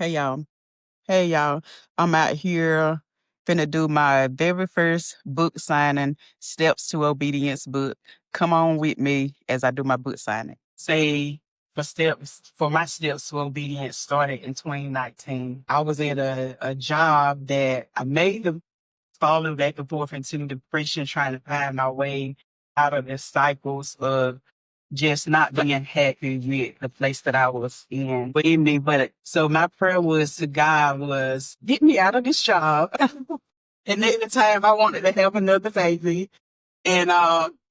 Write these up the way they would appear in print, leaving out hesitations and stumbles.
Hey y'all. Hey y'all. I'm out here finna do my very first book signing, Steps to Obedience book. Come on with me as I do my book signing. Say for my steps to obedience started in 2019. I was at a job that I made the falling back and forth into depression, trying to find my way out of the cycles of just not being happy with the place that I was in. Believe me, but so my prayer was to God was get me out of this job. And at the time I wanted to have another baby and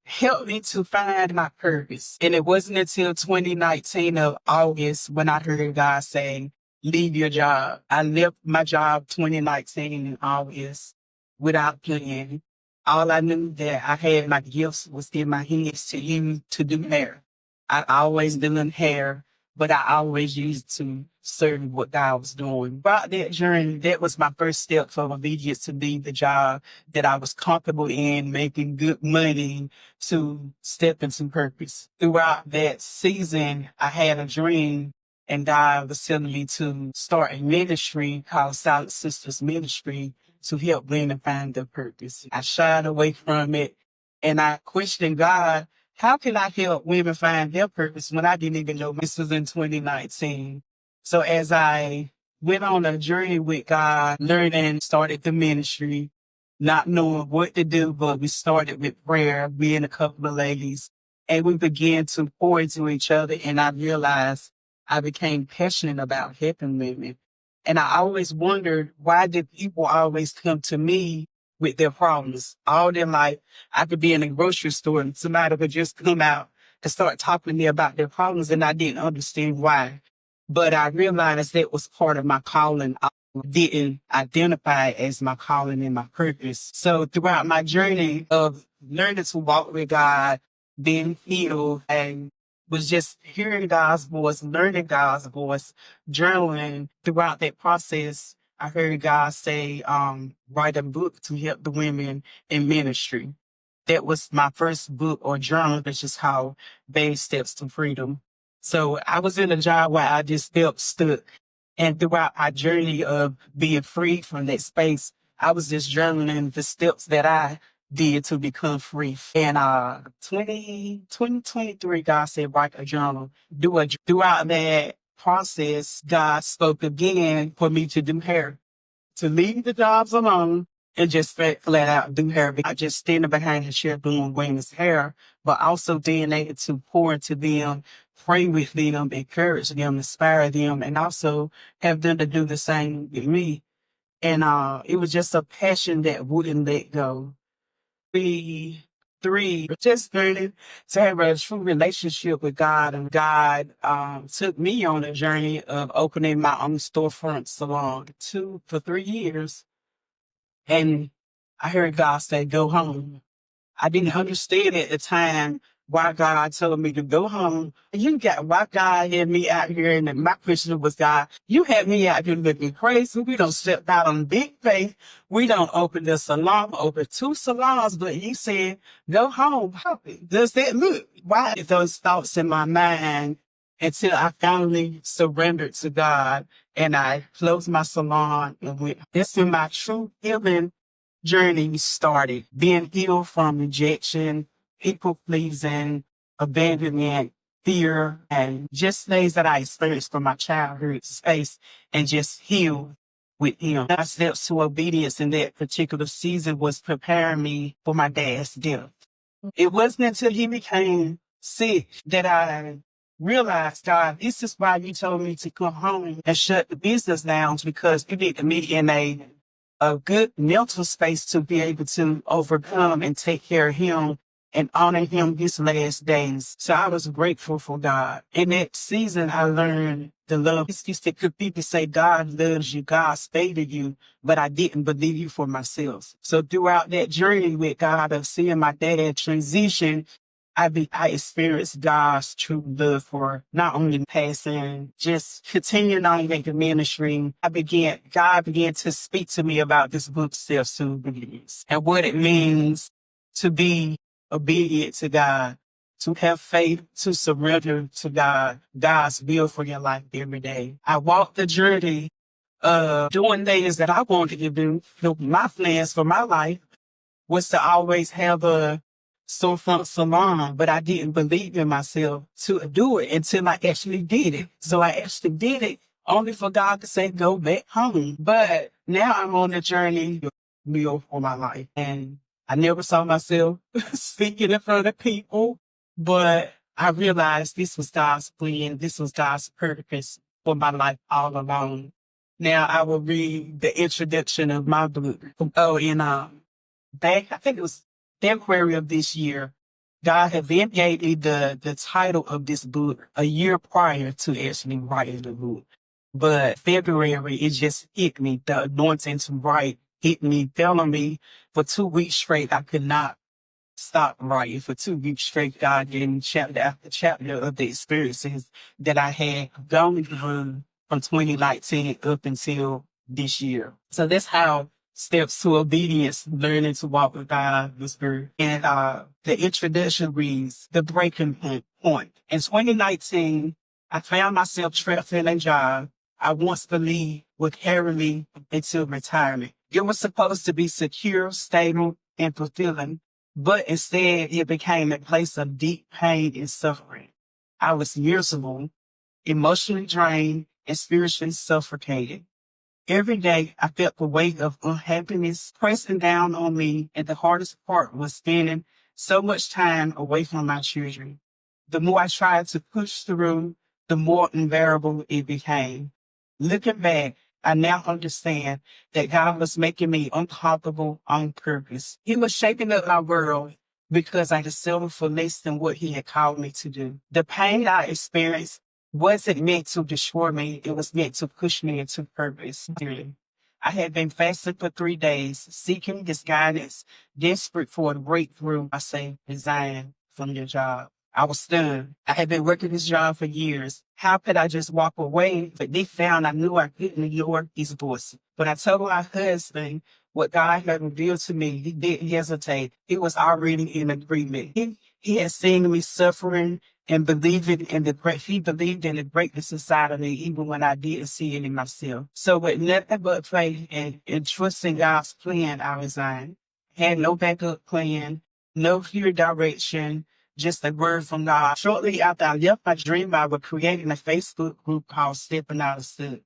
help me to find my purpose. And it wasn't until 2019 of August when I heard God saying, leave your job. I left my job 2019 in August without plan. All I knew that I had my gifts was in my hands to use to do hair. I always done hair, but I always used to serve what God was doing. About that journey, that was my first step for obedience to leave the job that I was comfortable in, making good money to step into purpose. Throughout that season, I had a dream and God was telling me to start a ministry called Silent Sisters Ministry to help women find their purpose. I shied away from it and I questioned God, how can I help women find their purpose when I didn't even know this was in 2019? So as I went on a journey with God, learning, started the ministry, not knowing what to do, but we started with prayer, being a couple of ladies, and we began to pour into each other. And I realized I became passionate about helping women. And I always wondered, why did people always come to me with their problems? All their life, I could be in a grocery store and somebody would just come out and start talking to me about their problems, and I didn't understand why. But I realized that was part of my calling. I didn't identify as my calling and my purpose. So throughout my journey of learning to walk with God, being healed, and was just hearing God's voice, learning God's voice, journaling throughout that process, I heard God say, write a book to help the women in ministry. That was my first book or journal, which is how Baby Steps to Freedom. So I was in a job where I just felt stuck. And throughout our journey of being free from that space, I was just journaling the steps that I did to become free. And 2023, God said, write a journal. Throughout that process, God spoke again for me to do hair, to leave the jobs alone and just flat out do hair. Not just standing behind the chair doing women's hair, but also being able to pour into them, pray with them, encourage them, inspire them, and also have them to do the same with me. And it was just a passion that wouldn't let go. Three, just learning to have a true relationship with God. And God took me on a journey of opening my own storefront salon for 3 years. And I heard God say, go home. I didn't understand at the time why God told me to go home. Why God had me out here, and my question was, God, you had me out here looking crazy. We don't step out on big faith. We don't open the salon, open two salons, but you said, go home. How does that look? Why did those thoughts in my mind until I finally surrendered to God and I closed my salon and went, this is my true healing journey started, being healed from rejection, people pleasing, abandonment, fear, and just things that I experienced from my childhood space, and just healed with him. My steps to obedience in that particular season was preparing me for my dad's death. It wasn't until he became sick that I realized, God, this is why you told me to come home and shut the business down, because you need me in a good mental space to be able to overcome and take care of him and honor him his last days. So I was grateful for God. In that season, I learned the love. Could people say God loves you, God favored you, but I didn't believe you for myself. So throughout that journey with God of seeing my dad transition, I experienced God's true love for not only passing, just continuing on in the ministry. God began to speak to me about this book, Steps to Obedience, and what it means to be obedient to God, to have faith, to surrender to God, God's will for your life every day. I walked the journey doing things that I wanted to do. My plans for my life was to always have a storefront salon, but I didn't believe in myself to do it until I actually did it. So I actually did it only for God to say, go back home. But now I'm on a journey meal for my life. And I never saw myself speaking in front of people, but I realized this was God's plan. This was God's purpose for my life all along. Now I will read the introduction of my book. Oh, and back, I think it was February of this year, God had then gave me the title of this book a year prior to actually writing the book. But February, it just hit me. The anointing to write hit me, fell on me for 2 weeks straight. I could not stop writing for 2 weeks straight. God gave me chapter after chapter of the experiences that I had gone through from 2019 up until this year. So that's how steps to obedience, learning to walk with God was birthed. And the introduction reads, the breaking point. In 2019, I found myself trapped in a job I once believed would carry me into retirement. It was supposed to be secure, stable, and fulfilling, but instead it became a place of deep pain and suffering. I was miserable, emotionally drained, and spiritually suffocated. Every day I felt the weight of unhappiness pressing down on me, and the hardest part was spending so much time away from my children. The more I tried to push through, the more unbearable it became. Looking back, I now understand that God was making me uncomfortable on purpose. He was shaping up my world because I had settled for less than what He had called me to do. The pain I experienced wasn't meant to destroy me. It was meant to push me into purpose. I had been fasting for 3 days, seeking His guidance, desperate for a breakthrough. I say, resign from your job. I was stunned. I had been working this job for years. How could I just walk away? But deep down, I knew I couldn't ignore His voice. But I told my husband what God had revealed to me. He didn't hesitate. He was already in agreement. He had seen me suffering and believing in he believed in the greatness inside of me, even when I didn't see it in myself. So with nothing but faith and trusting God's plan, I resigned. Had no backup plan, no clear direction, just a word from God. Shortly after I left my dream, I was creating a Facebook group called Stepping Out of Step.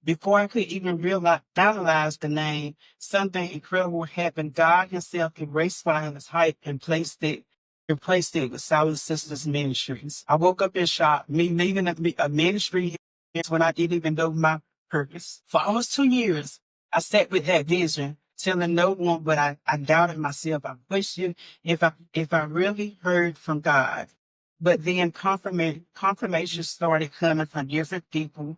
Before I could even finalize the name, something incredible happened. God Himself erased His hype and replaced it with Solid Sisters Ministries. I woke up in shock. Me leaving a ministry is when I didn't even know my purpose. For almost 2 years, I sat with that vision, telling no one, but I doubted myself. I questioned if I really heard from God. But then confirmation started coming from different people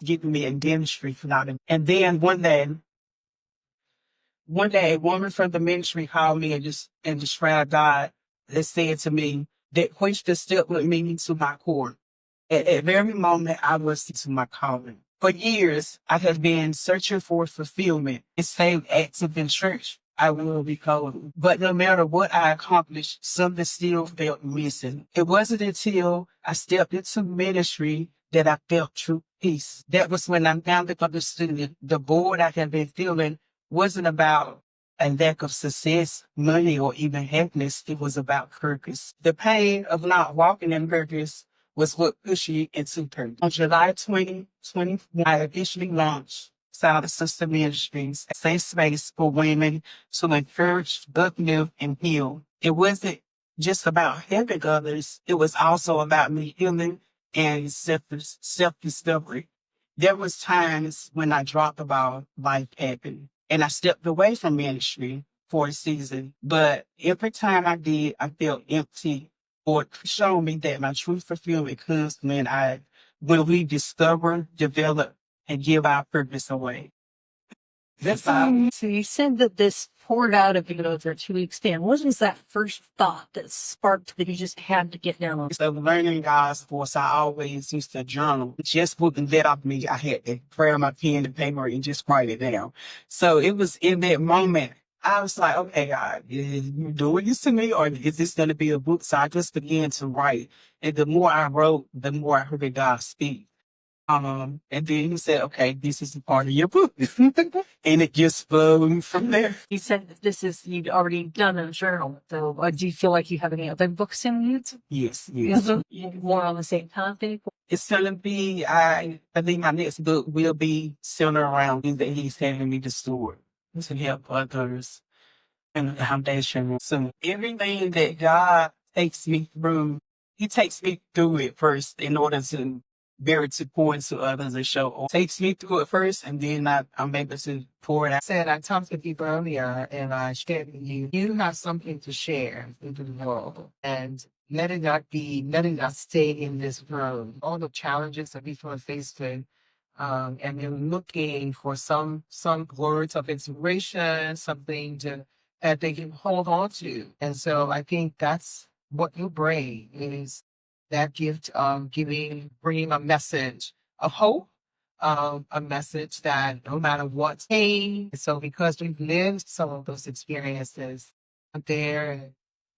giving me a ministry for that. And then one day, a woman from the ministry called me and described God that said to me that question stepped with me to my core. At that very moment, I was to my calling. For years, I have been searching for fulfillment and stayed active in church. I will be called. But no matter what I accomplished, something still felt missing. It wasn't until I stepped into ministry that I felt true peace. That was when I finally understood the void I had been feeling wasn't about a lack of success, money, or even happiness. It was about purpose. The pain of not walking in purpose was what pushed me into purpose. On July 2021, I officially launched Silent Sister Ministries, a safe space for women to encourage, uplift, and heal. It wasn't just about helping others. It was also about me healing and self-discovery. There was times when I dropped the ball, life happened, and I stepped away from ministry for a season. But every time I did, I felt empty, or showed me that my true fulfillment comes when we discover, develop, and give our purpose away. That's all. So you said that this poured out of you over a 2 week span. What was that first thought that sparked that you just had to get down on? So learning God's voice, I always used to journal. Just wouldn't let off me. I had to grab my pen and paper and just write it down. So it was in that moment, I was like, okay, God, is you doing this to me, or is this going to be a book? So I just began to write. And the more I wrote, the more I heard God speak. And then he said, okay, this is a part of your book. And it just flowed from there. You said that this is, you'd already done a journal. So do you feel like you have any other books in you? Yes, Is yes. it more on the same topic? It's gonna be, I think my next book will be centered around things that he's having me to steward to help others and the foundation. So everything that God takes me through, he takes me through it first in order to be able to pour into others and show. Takes me through it first, and then I'm able to pour it out. Said I talked to people earlier and I shared with you, you have something to share into the world. And let it not stay in this room. All the challenges that people are faced with. And they're looking for some words of inspiration, something that they can hold on to. And so I think that's what you bring is that gift of bringing a message of hope, a message that no matter what came, so because we've lived some of those experiences out there,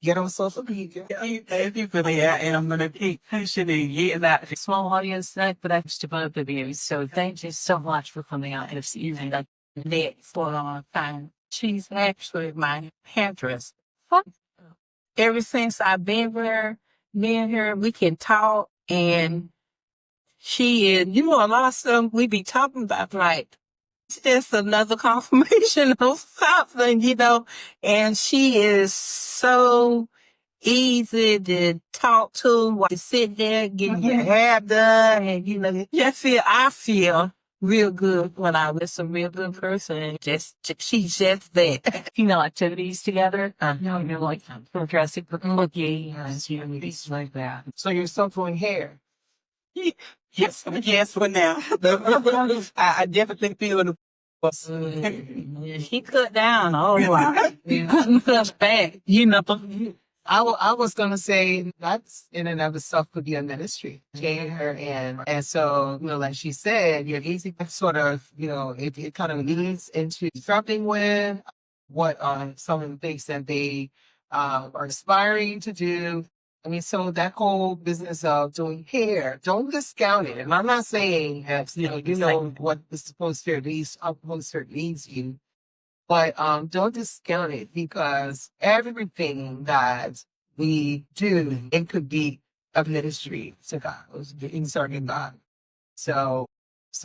get on social media. Thank you for that, and I'm gonna keep pushing and getting that. Small audience tonight, but I just about the views. So thank you so much for coming out this evening. Like that for a long time. She's actually my hairdresser. Ever since I've been here, me and her, we can talk, and she is, you know, a lot of stuff we be talking about, like, it's just another confirmation of something, you know, and she is so easy to talk to, to sit there, get your hair done, and, you know, I feel real good when I with some real good person, and she's just that. You know, activities together, you're like, progressive looking, and things like that. So you're still doing hair. Yes, yes, for now. I definitely feel the. He cut down. Oh, wow. Cut back, you know. I was gonna say that's in and of itself could be a ministry. Hair and so, you know, like she said, you're easy sort of, you know, it kind of leads into something with what some of the things that they are aspiring to do. I mean, so that whole business of doing hair, don't discount it. And I'm not saying that, you know what the supposed fair leads, leads you, but don't discount it because everything that we do, it could be a ministry to God, in serving God. So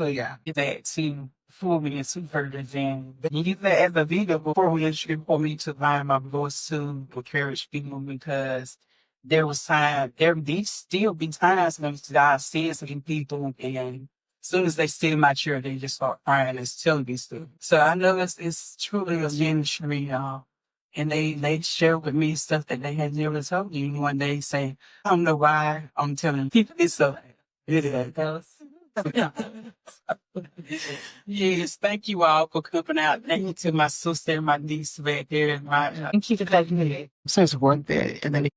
yeah. That to fool me and super then use that as a video before we introduce for me to find my voice to encourage people because there was time there these still be times when God says to people and as soon as they sit in my chair they just start crying and telling me stuff. So I know it's truly a ministry, and they share with me stuff that they had never told me. When they say, I don't know why I'm telling people this stuff. Yes, thank you all for coming out. Thank you to my sister and my niece back there. And my, Thank you for taking me. Since one day, and then